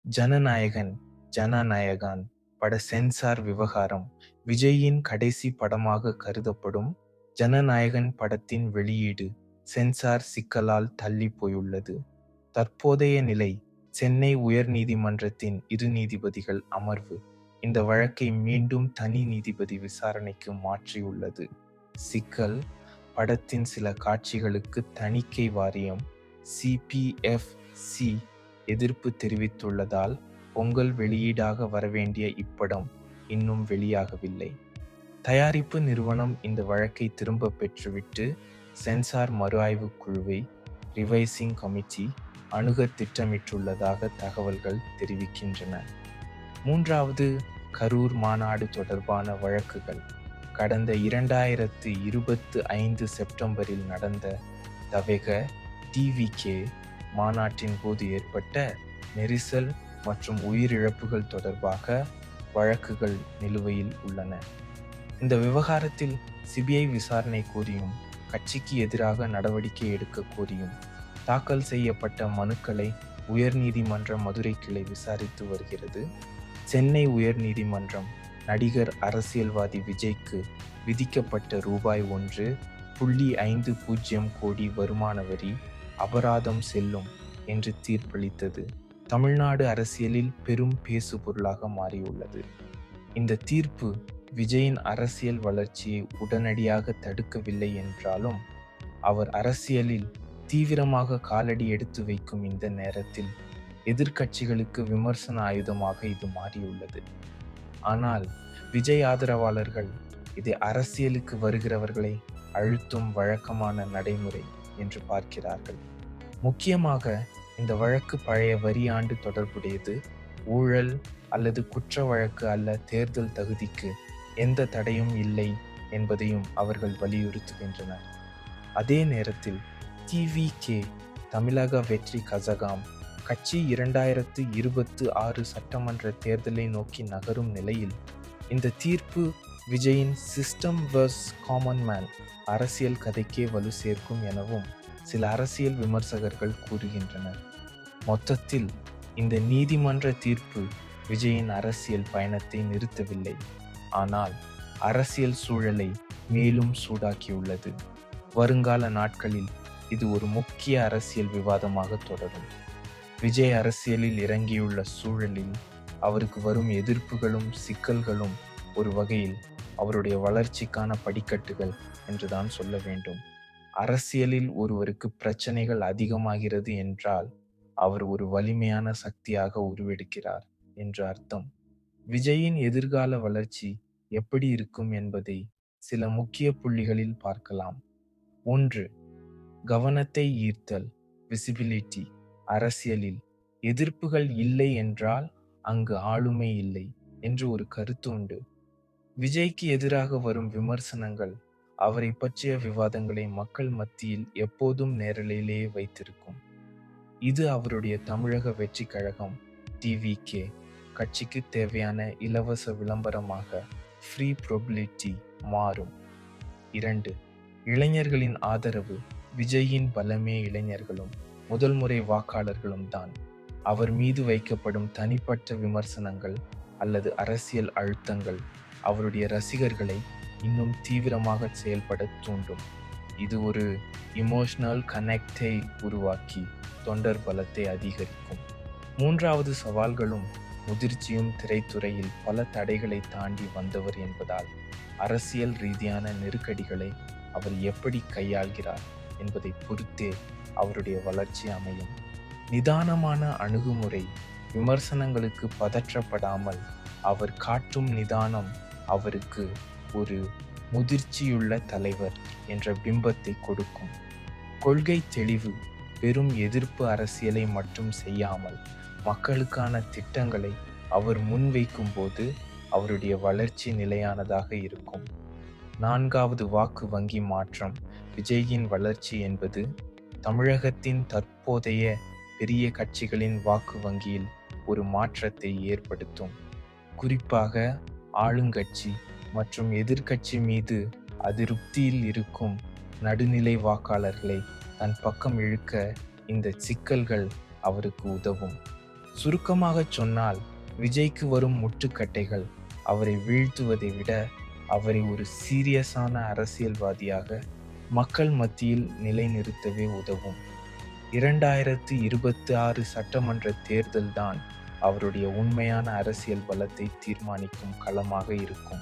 ஜனநாயகன் ஜனநாயகன் பட சென்சார் விவகாரம். விஜயின் கடைசி படமாக கருதப்படும் ஜனநாயகன் படத்தின் வெளியீடு சென்சார் சிக்கலால் தள்ளி போயுள்ளது. தற்போதைய நிலை: சென்னை உயர்நீதிமன்றத்தின் இரு நீதிபதிகள் அமர்வு இந்த வழக்கை மீண்டும் தனி நீதிபதி விசாரணைக்கு மாற்றியுள்ளது. சிக்கல்: படத்தின் சில காட்சிகளுக்கு தணிக்கை வாரியம் சிபிஎஃப்சி எதிர்ப்பு தெரிவித்துள்ளதால் பொங்கல் வெளியீடாக வரவேண்டிய இப்படம் இன்னும் வெளியாகவில்லை. தயாரிப்பு நிறுவனம் இந்த வழக்கை திரும்ப பெற்றுவிட்டு சென்சார் மறு ஆய்வுக் குழுவை ரிவைசிங் கமிட்டி அணுக திட்டமிட்டுள்ளதாக தகவல்கள் தெரிவிக்கின்றன. மூன்றாவது கரூர் மாநாடு தொடர்பான வழக்குகள். கடந்த 2025 செப்டம்பரில் நடந்த தவேக டிவிகே மாநாட்டின் போது ஏற்பட்ட நெரிசல் மற்றும் உயிரிழப்புகள் தொடர்பாக வழக்குகள் நிலுவையில் உள்ளன. இந்த விவகாரத்தில் சிபிஐ விசாரணை கோரியும் கட்சிக்கு எதிராக நடவடிக்கை எடுக்க கோரியும் தாக்கல் செய்யப்பட்ட மனுக்களை உயர்நீதிமன்ற மதுரை கிளை விசாரித்து வருகிறது. சென்னை உயர்நீதிமன்றம் நடிகர் அரசியல்வாதி விஜய்க்கு விதிக்கப்பட்ட ரூபாய் 1.50 கோடி வருமான வரி அபராதம் செல்லும் என்று தீர்ப்பளித்தது தமிழ்நாடு அரசியலில் பெரும் பேசுபொருளாக மாறியுள்ளது. இந்த தீர்ப்பு விஜயின் அரசியல் வளர்ச்சியை உடனடியாக தடுக்கவில்லை என்றாலும் அவர் அரசியலில் தீவிரமாக காலடி எடுத்து வைக்கும் இந்த நேரத்தில் எதிர்க்கட்சிகளுக்கு விமர்சன ஆயுதமாக இது மாறியுள்ளது. ஆனால் விஜய் ஆதரவாளர்கள் இதை அரசியலுக்கு வருகிறவர்களை அழுத்தும் வழக்கமான நடைமுறை என்று பார்க்கிறார்கள். முக்கியமாக இந்த வழக்கு பழைய வரி ஆண்டு தொடர்புடையது. ஊழல் அல்லது குற்ற வழக்கு அல்ல. தேர்தல் தகுதிக்கு எந்த தடையும் இல்லை என்பதையும் அவர்கள் வலியுறுத்துகின்றனர். அதே நேரத்தில் டிவிகே தமிழக வெற்றி கழகம் கட்சி 2026 சட்டமன்ற தேர்தலை நோக்கி நகரும் நிலையில் இந்த தீர்ப்பு விஜயின் சிஸ்டம் வெர்ஸ் காமன் மேன் அரசியல் கதைக்கே வலு சேர்க்கும் எனவும் சில அரசியல் விமர்சகர்கள் கூறுகின்றனர். மொத்தத்தில் இந்த நீதிமன்ற தீர்ப்பு விஜயின் அரசியல் பயணத்தை நிறுத்தவில்லை, ஆனால் அரசியல் சூழலை மேலும் சூடாக்கியுள்ளது. வருங்கால நாட்களில் இது ஒரு முக்கிய அரசியல் விவாதமாக தொடரும். விஜய் அரசியலில் இறங்கியுள்ள சூழலில் அவருக்கு வரும் எதிர்ப்புகளும் சிக்கல்களும் ஒரு வகையில் அவருடைய வளர்ச்சிக்கான படிக்கட்டுகள் என்றுதான் சொல்ல வேண்டும். அரசியலில் ஒருவருக்கு பிரச்சனைகள் அதிகமாகிறது என்றால் அவர் ஒரு வலிமையான சக்தியாக உருவெடுக்கிறார் என்று அர்த்தம். விஜயின் எதிர்கால வளர்ச்சி எப்படி இருக்கும் என்பதை சில முக்கிய புள்ளிகளில் பார்க்கலாம். 1. கவனத்தை ஈர்த்தல், விசிபிலிட்டி. அரசியலில் எதிர்ப்புகள் இல்லை என்றால் அங்கு ஆளுமை இல்லை என்று ஒரு கருத்து உண்டு. விஜய்க்கு எதிராக வரும் விமர்சனங்கள் அவரை பற்றிய விவாதங்களை மக்கள் மத்தியில் எப்போதும் நேரலையிலேயே வைத்திருக்கும். இது அவருடைய தமிழக வெற்றி கழகம் டிவிகே கட்சிக்கு தேவையான இலவச விளம்பரமாக ஃப்ரீ ப்ரொபிலிட்டி மாறும். 2. இளைஞர்களின் ஆதரவு. விஜயின் பலமே இளைஞர்களும் முதல் முறை வாக்காளர்களும் தான். அவர் மீது வைக்கப்படும் தனிப்பட்ட விமர்சனங்கள் அல்லது அரசியல் அழுத்தங்கள் அவருடைய ரசிகர்களை இன்னும் தீவிரமாக செயல்பட தூண்டும். இது ஒரு இமோஷனல் கனெக்டை உருவாக்கி தொண்டர் பலத்தை அதிகரிக்கும். 3வது சவால்களும் முதிர்ச்சியும். திரைத்துறையில் பல தடைகளை தாண்டி வந்தவர் என்பதால் அரசியல் ரீதியான நெருக்கடிகளை அவர் எப்படி கையாள்கிறார் என்பதை பொறுத்தே அவருடைய வளர்ச்சி அமையும். நிதானமான அணுகுமுறை. விமர்சனங்களுக்கு பதற்றப்படாமல் அவர் காட்டும் நிதானம் அவருக்கு ஒரு முதிர்ச்சியுள்ள தலைவர் என்ற பிம்பத்தை கொடுக்கும். கொள்கை தெளிவு. வெறும் எதிர்ப்பு அரசியலை மட்டும் செய்யாமல் மக்களுக்கான திட்டங்களை அவர் முன்வைக்கும் போது அவருடைய வளர்ச்சி நிலையானதாக இருக்கும். 4வது வாக்கு வங்கி மாற்றம். விஜயின் வளர்ச்சி என்பது தமிழகத்தின் தற்போதைய பெரிய கட்சிகளின் வாக்கு வங்கியில் ஒரு மாற்றத்தை ஏற்படுத்தும். குறிப்பாக ஆளுங்கட்சி மற்றும் எதிர்க்கட்சி மீது அதிருப்தியில் இருக்கும் நடுநிலை வாக்காளர்களை தன் பக்கம் இழுக்க இந்த சிக்கல்கள் அவருக்கு உதவும். சுருக்கமாகச் சொன்னால், விஜய்க்கு வரும் முட்டுக்கட்டைகள் அவரை வீழ்த்துவதை விட, அவரை ஒரு சீரியஸான அரசியல்வாதியாக மக்கள் மத்தியில் நிலைநிறுத்தவே உதவும். 2026 சட்டமன்ற தேர்தல்தான் அவருடைய உண்மையான அரசியல் பலத்தை தீர்மானிக்கும் களமாக இருக்கும்.